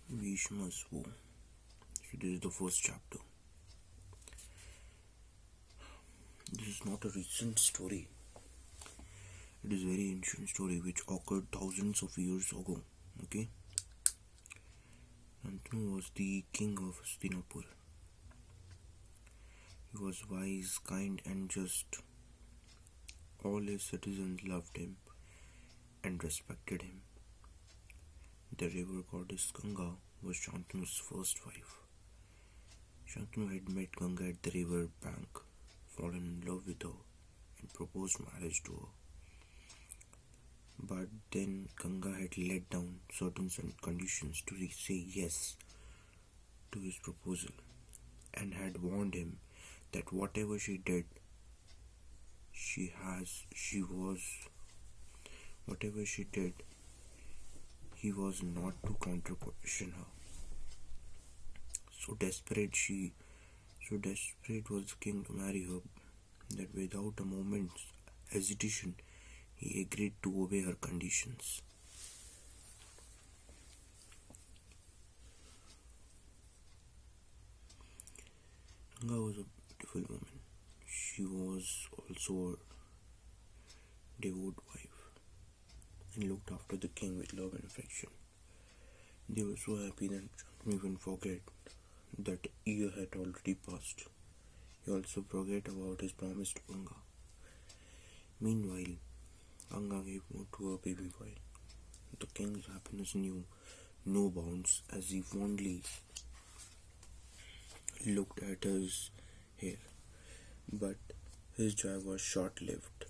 Bhisma's War. So this is the first chapter. This is not a recent story. It is a very ancient story which occurred thousands of years ago. Okay? Shantanu was the king of Hastinapur. He was wise, kind and just. All his citizens loved him and respected him. The river goddess Ganga was Shantanu's first wife. Shantanu had met Ganga at the river bank, fallen in love with her, and proposed marriage to her. But then Ganga had let down certain conditions to say yes to his proposal and had warned him that whatever she did, he was not to counter-question her. So desperate was the king to marry her that without a moment's hesitation, he agreed to obey her conditions. Ganga was a beautiful woman. She was also a devout wife and looked after the king with love and affection. They were so happy that Shantanu even forget that a year had already passed. He also forgot about his promise to Ganga. Meanwhile, Ganga gave birth to a baby boy. The king's happiness knew no bounds as he fondly looked at his hair. But his joy was short-lived.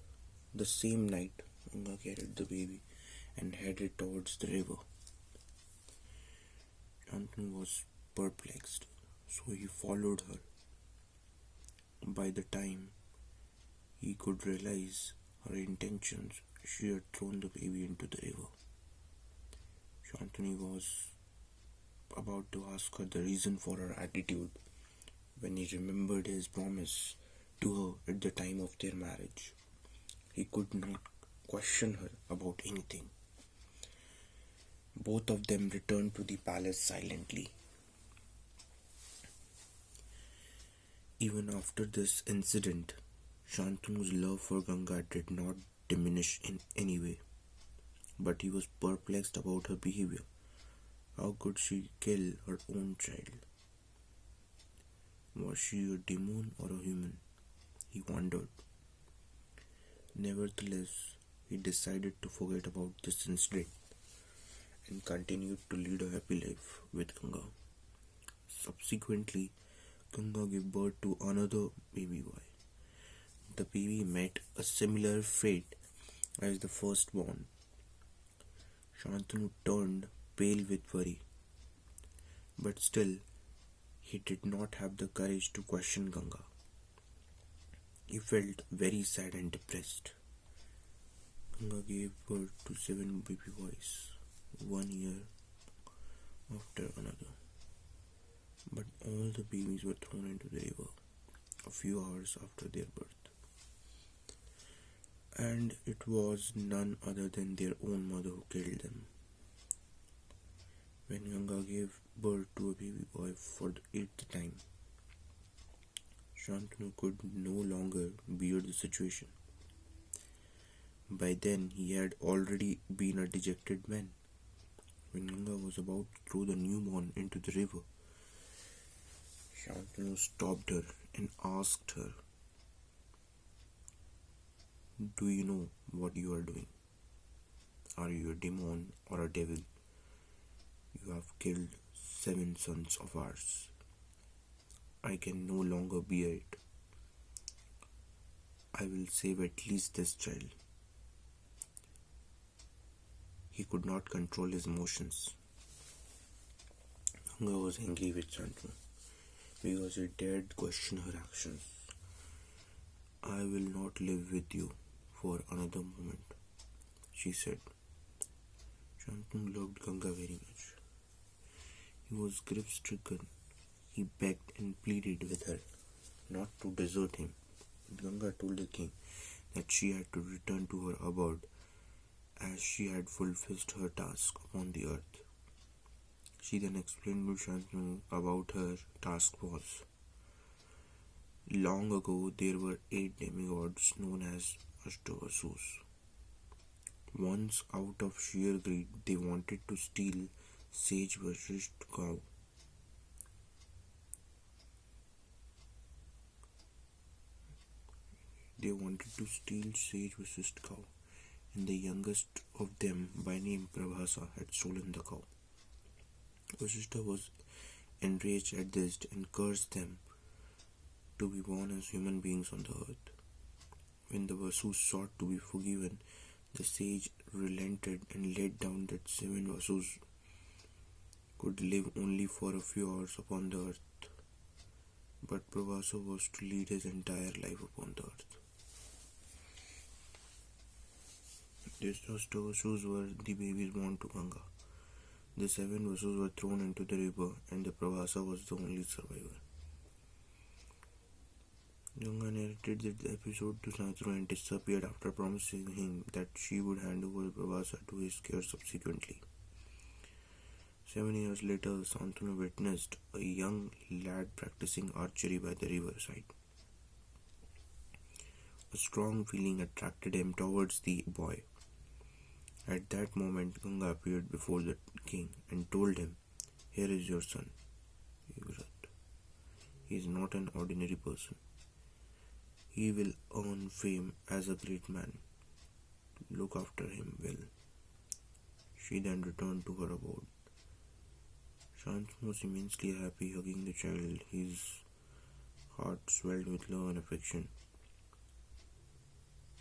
The same night, Ganga carried the baby and headed towards the river. Shantanu was perplexed, so he followed her. By the time he could realize her intentions, she had thrown the baby into the river. Shantanu was about to ask her the reason for her attitude when he remembered his promise to her at the time of their marriage. He could not question her about anything. Both of them returned to the palace silently. Even after this incident, Shantanu's love for Ganga did not diminish in any way, but he was perplexed about her behavior. How could she kill her own child? Was she a demon or a human? He wondered. Nevertheless, he decided to forget about this incident and continued to lead a happy life with Ganga. Subsequently, Ganga gave birth to another baby boy. The baby met a similar fate as the firstborn. Shantanu turned pale with worry, but still he did not have the courage to question Ganga. He felt very sad and depressed. Ganga gave birth to 7 baby boys, 1 year after another. But all the babies were thrown into the river a few hours after their birth. And it was none other than their own mother who killed them. When Ganga gave birth to a baby boy for the 8th time, Shantanu could no longer bear the situation. By then, he had already been a dejected man. When Ganga was about to throw the newborn into the river, Shantanu stopped her and asked her, "Do you know what you are doing? Are you a demon or a devil? You You have killed 7 sons of ours. I can no longer bear it. I will save at least this child. He could not control his emotions. Ganga was angry with Shantanu because he dared question her actions. I will not live with you for another moment, she said. Shantanu loved Ganga very much. He was grief-stricken. He begged and pleaded with her not to desert him. Ganga told the king that she had to return to her abode as she had fulfilled her task upon the earth. She then explained to Shantanu about her task was. Long ago there were 8 demigods known as Ashtavasus. Once, out of sheer greed, they wanted to steal sage Vasishtha's cow. And the youngest of them, by name Prabhasa, had stolen the cow. Vasishtha was enraged at this and cursed them to be born as human beings on the earth. When the Vasus sought to be forgiven, the sage relented and laid down that 7 Vasus could live only for a few hours upon the earth, but Prabhasa was to lead his entire life upon the earth. These Vasus were the babies born to Ganga. The 7 Vasus were thrown into the river, and the Prabhasa was the only survivor. Ganga narrated the episode to Shantanu and disappeared after promising him that she would hand over Prabhasa to his care subsequently. 7 years later, Shantanu witnessed a young lad practicing archery by the riverside. A strong feeling attracted him towards the boy. At that moment, Ganga appeared before the king and told him, "Here is your son, Yuvrat. He is not an ordinary person. He will earn fame as a great man. Look after him well." She then returned to her abode. Shantanu was immensely happy, hugging the child. His heart swelled with love and affection.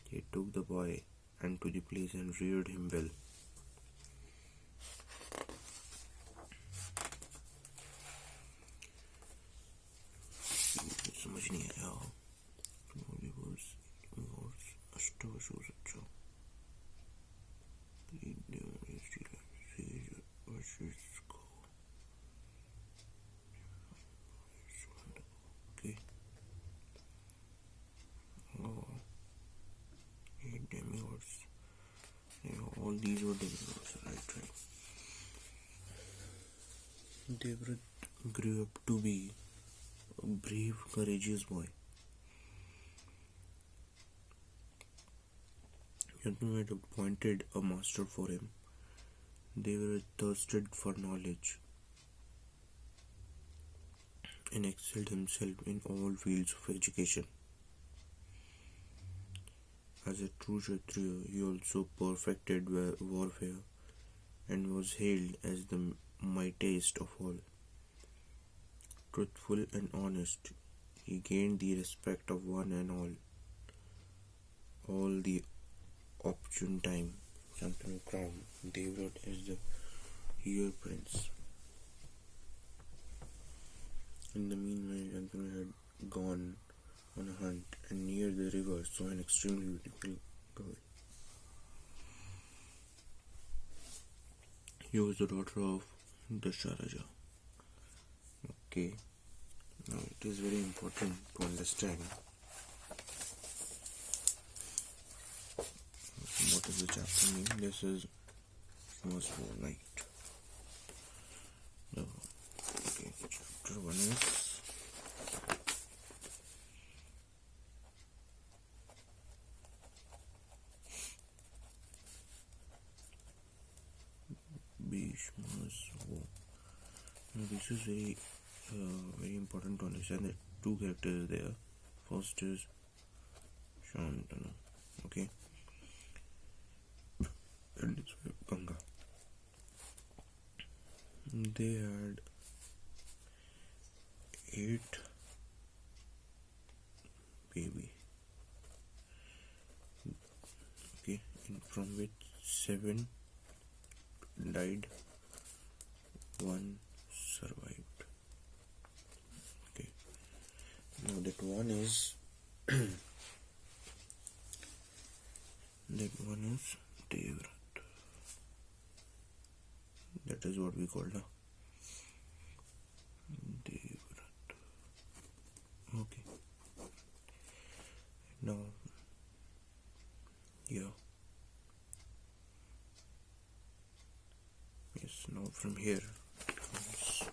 He took the boy and to the place and reared him well. समझ नहीं आया Okay. Demigods. All these were demigods, right? Devrat grew up to be a brave, courageous boy. Shantanu had appointed a master for him. Devrat thirsted for knowledge and excelled himself in all fields of education. As a true Kshatriya, he also perfected warfare and was hailed as the mightiest of all. Truthful and honest, he gained the respect of one and all. All the opportune time, Shantanu crowned Devrat as the heir prince. In the meanwhile, Shantanu had gone on a hunt and near the river saw an extremely beautiful girl. She was the daughter of Dasharaja. Okay, now it is very important to understand what is the chapter name. This is Most for Night. Okay, chapter 1 is Bhisma's war. Now this is very important to understand that 2 characters there. First is Shantanu, okay, and it's Ganga. They had 8 baby, okay, from which 7 died, 1 survived. Okay, now that one is Devrat. That is what we call the Devrat. Okay. Now, yeah. Yes. Now from here comes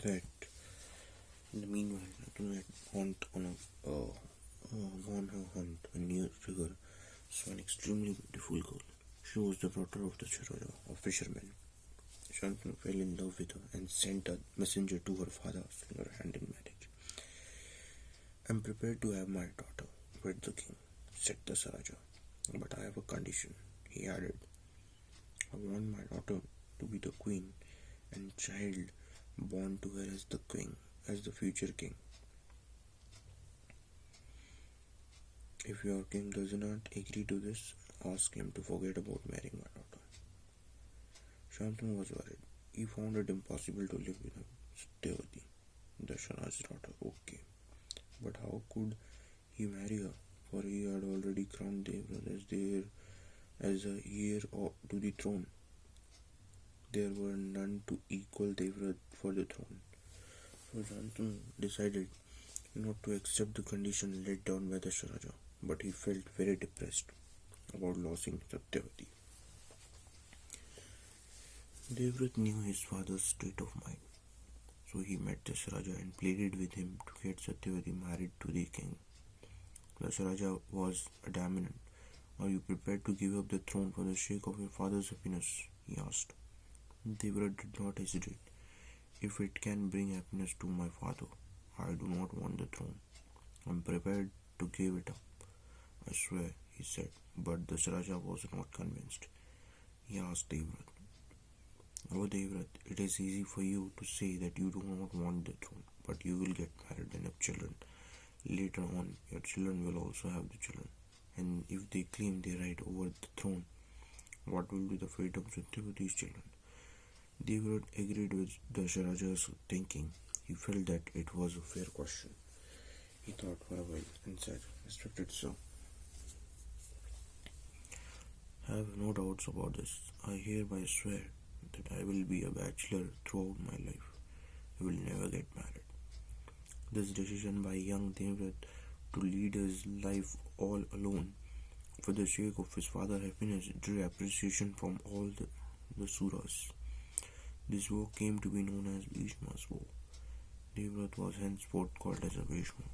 that. In the meanwhile, Natunu had gone on her hunt near river, saw an extremely beautiful girl. She was the daughter of the Charaja, a fisherman. Shantanu fell in love with her and sent a messenger to her father asking her hand in marriage. I am prepared to have my daughter wed the king, said the Saraja. But I have a condition, he added. I want my daughter to be the queen and child born to her as the future king. If your king does not agree to this, ask him to forget about marrying my daughter. Shantanu was worried. He found it impossible to live with Satyavati, Dasharath's daughter. Okay, but how could he marry her? For he had already crowned Devrat as a heir to the throne. There were none to equal Devrat for the throne. So Shantanu decided not to accept the condition laid down by the Sharaja, but he felt very depressed about losing Satyavati. Devrat knew his father's state of mind, so he met Dasharaja and pleaded with him to get Satyavati married to the king. Dasharaja was adamant. Are you prepared to give up the throne for the sake of your father's happiness? He asked. Devrat did not hesitate. If it can bring happiness to my father, I do not want the throne. I am prepared to give it up. I swear, he said, but Dasharaja was not convinced. He asked Devrat, Oh Devrat, it is easy for you to say that you do not want the throne, but you will get married and have children. Later on, your children will also have the children. And if they claim their right over the throne, what will be the fate of Satyavati's children? Devrat agreed with Dasharaja's thinking. He felt that it was a fair question. He thought for a while and said, Respected sir, I have no doubts about this. I hereby swear that I will be a bachelor throughout my life. I will never get married. This decision by young Devrat to lead his life all alone for the sake of his father's happiness drew appreciation from all the Suras. This war came to be known as Bhisma's war. Devrat was henceforth called as a Bhisma.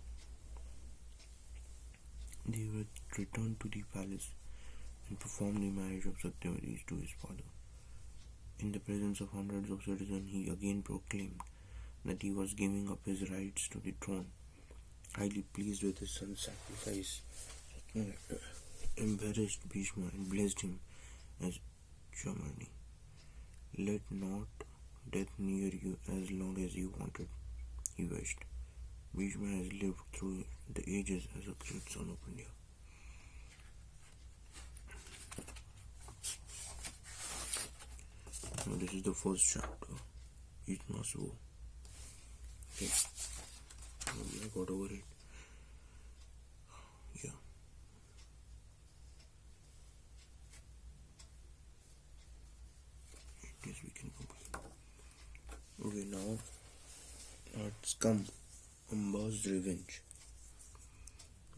Devrat returned to the palace and performed the marriage of Satyavati to his father. In the presence of hundreds of citizens, he again proclaimed that he was giving up his rights to the throne. Highly pleased with his son's sacrifice, embarrassed Bhishma and blessed him as Jamani. Let not death near you as long as you wanted, he wished. Bhishma has lived through the ages as a great son of India. Now this is the first chapter, Bhisma's war. Okay, I got over it. Yeah. Yes, we can complete. Okay, now let's come Amba's revenge.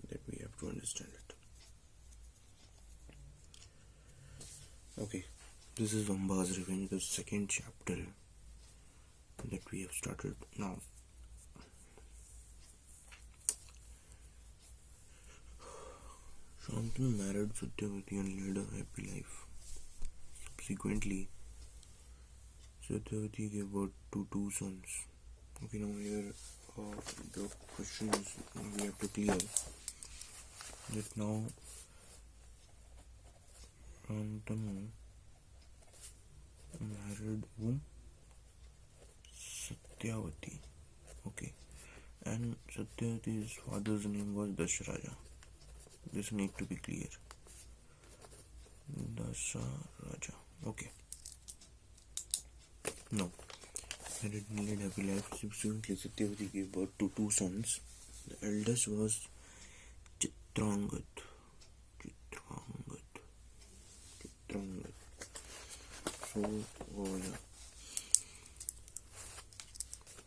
That we have to understand it. Okay, this is Amba's revenge, the second chapter that we have started now. Shantanu married Satyavati and led a happy life. Subsequently, Satyavati gave birth to 2 sons. Okay, now here the question is we have to clear that now Shantanu married whom? Satyavati. Okay. And Satyavati's father's name was Dasharaja. This need to be clear. Dasharaja. Okay. Now, married and led happy life. Subsequently, Satyavati gave birth to two sons. The eldest was Chitrangat. Chitrangat. Chitrangat. So, yeah.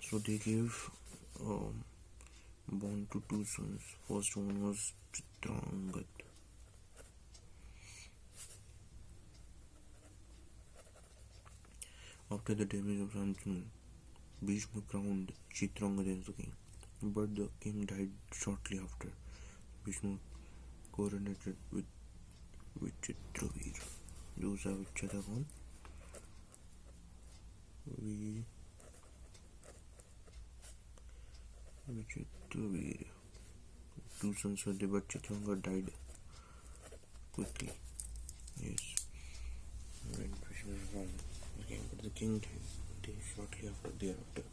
So they gave born to two sons. First one was Chitrangat. After the damage of Shantanu, Bhisma crowned Chitrangat as the king, but the king died shortly after. Bhisma coronated with Vichitravir. दूसरा बच्चा था कौन? Vichitravir. Two sons were there, but Chitrangat died quickly. Yes, when Bhisma was wrong. Okay, but the king died shortly thereafter.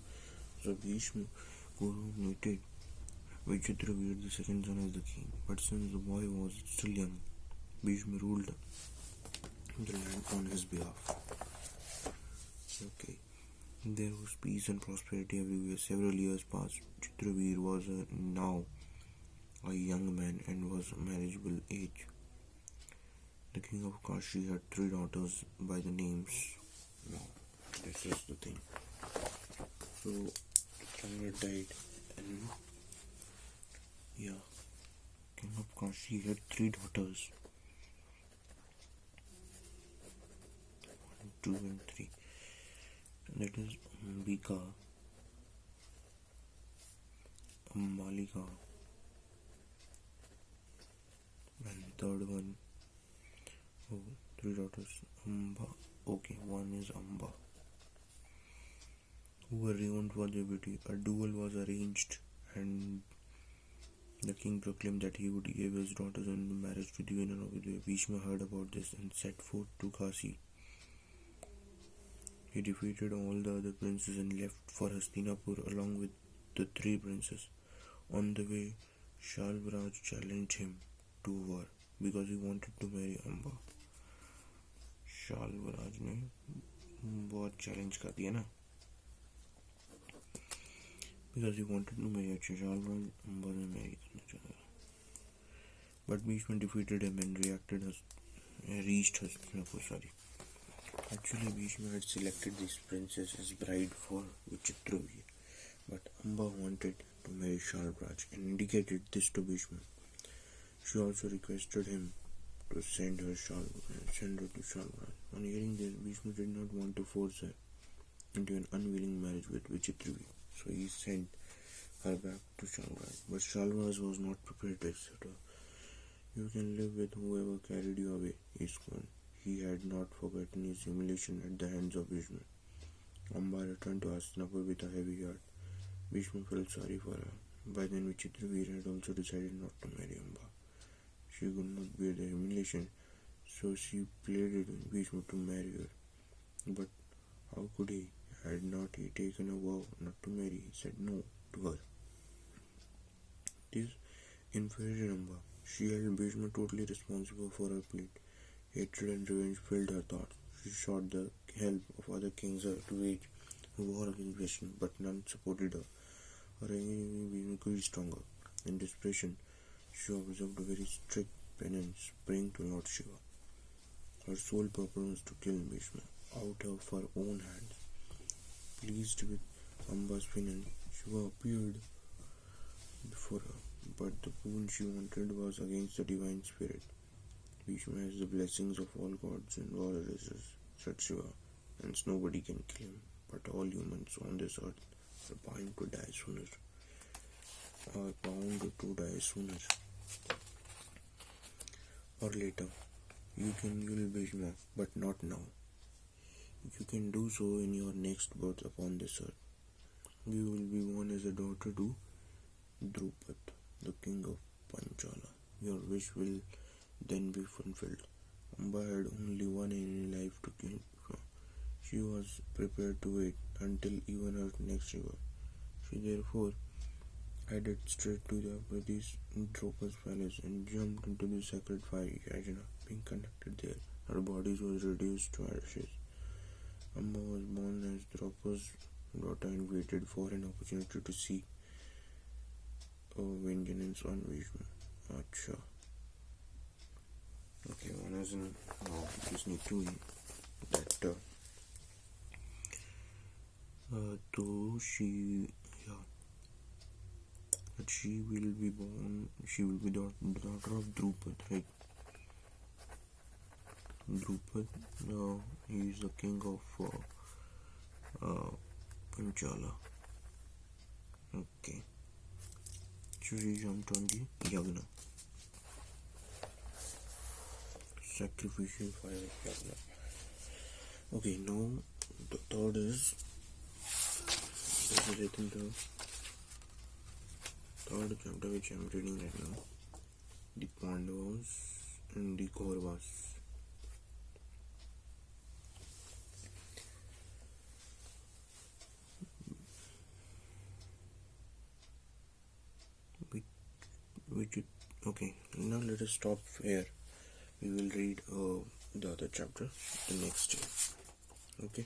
So Bhisma coronated Vichitravir, the second son, as the king. But since the boy was still young, Bhisma ruled the land on his behalf. Okay. There was peace and prosperity everywhere. Several years passed. Chitravir was now a young man and was marriageable age. The king of Kashi had three daughters by the names. Now, this is the thing. So, Chitrangat died, and king of Kashi had three daughters. 1, 2, and 3. That is Ambika, Malika, and third one, three daughters, Amba. Okay, one is Amba, who were renowned for their beauty. A duel was arranged, and the king proclaimed that he would give his daughters in marriage to the winner of the duel. Bhishma heard about this and set forth to Kasi. He defeated all the other princes and left for Hastinapur along with the three princes. On the way, Shalvaraj challenged him to war because he wanted to marry Amba. Shalvaraj ने बहुत challenge कर दिया ना, because he wanted to marry Shalvaraj. Amba ने marry करना चाहा, but Bhishma defeated him and reached Hastinapur. Actually, Bhishma had selected this princess as bride for Vichitravir, but Amba wanted to marry Shalvaraj and indicated this to Bhishma. She also requested him to send her to Shalvaraj. On hearing this, Bhishma did not want to force her into an unwilling marriage with Vichitravir, so he sent her back to Shalvaraj. But Shalvaraj was not prepared to accept her. "You can live with whoever carried you away," he scorned. He had not forgotten his humiliation at the hands of Bhishma. Amba returned to Hastinapur with a heavy heart. Bhishma felt sorry for her. By then, Vichitravir had also decided not to marry Amba. She could not bear the humiliation, so she pleaded with Bhishma to marry her. But how could he? Had not he taken a vow not to marry? He said no to her. This infuriated Amba. She held Bhishma totally responsible for her plight. Hatred and revenge filled her thoughts. She sought the help of other kings to wage war against Vishnu, but none supported her. Her enemy grew stronger. In desperation, she observed a very strict penance, praying to Lord Shiva. Her sole purpose was to kill Bhishma out of her own hands. Pleased with Amba's penance, Shiva appeared before her, but the boon she wanted was against the divine spirit. Bhishma has the blessings of all gods and warriors, said Shiva, hence nobody can kill him, but all humans on this earth are bound to die sooner. Or later. You can kill Bhishma, but not now. You can do so in your next birth upon this earth. You will be born as a daughter to Drupad, the king of Panchala. Your wish will then be fulfilled. Amba had only one enemy life to kill. She was prepared to wait until even her next river. She therefore headed straight to the Draupa's palace and jumped into the sacred fire yajna being conducted there. Her body was reduced to ashes. Amba was born as Draupa's daughter and waited for an opportunity to seek vengeance on Bhisma. Acha. Okay, one is in Disney 2 that though she will be born, she will be the daughter of Drupad, right? Drupad, he is the king of Panchala. Okay, so she jumped on the Yagna, sacrificial fire Yagna. Okay, now the third is written the third chapter which I am reading right now, the Pandavas and the Kauravas. Okay, now let us stop here. We will read the other chapter the next day. Okay.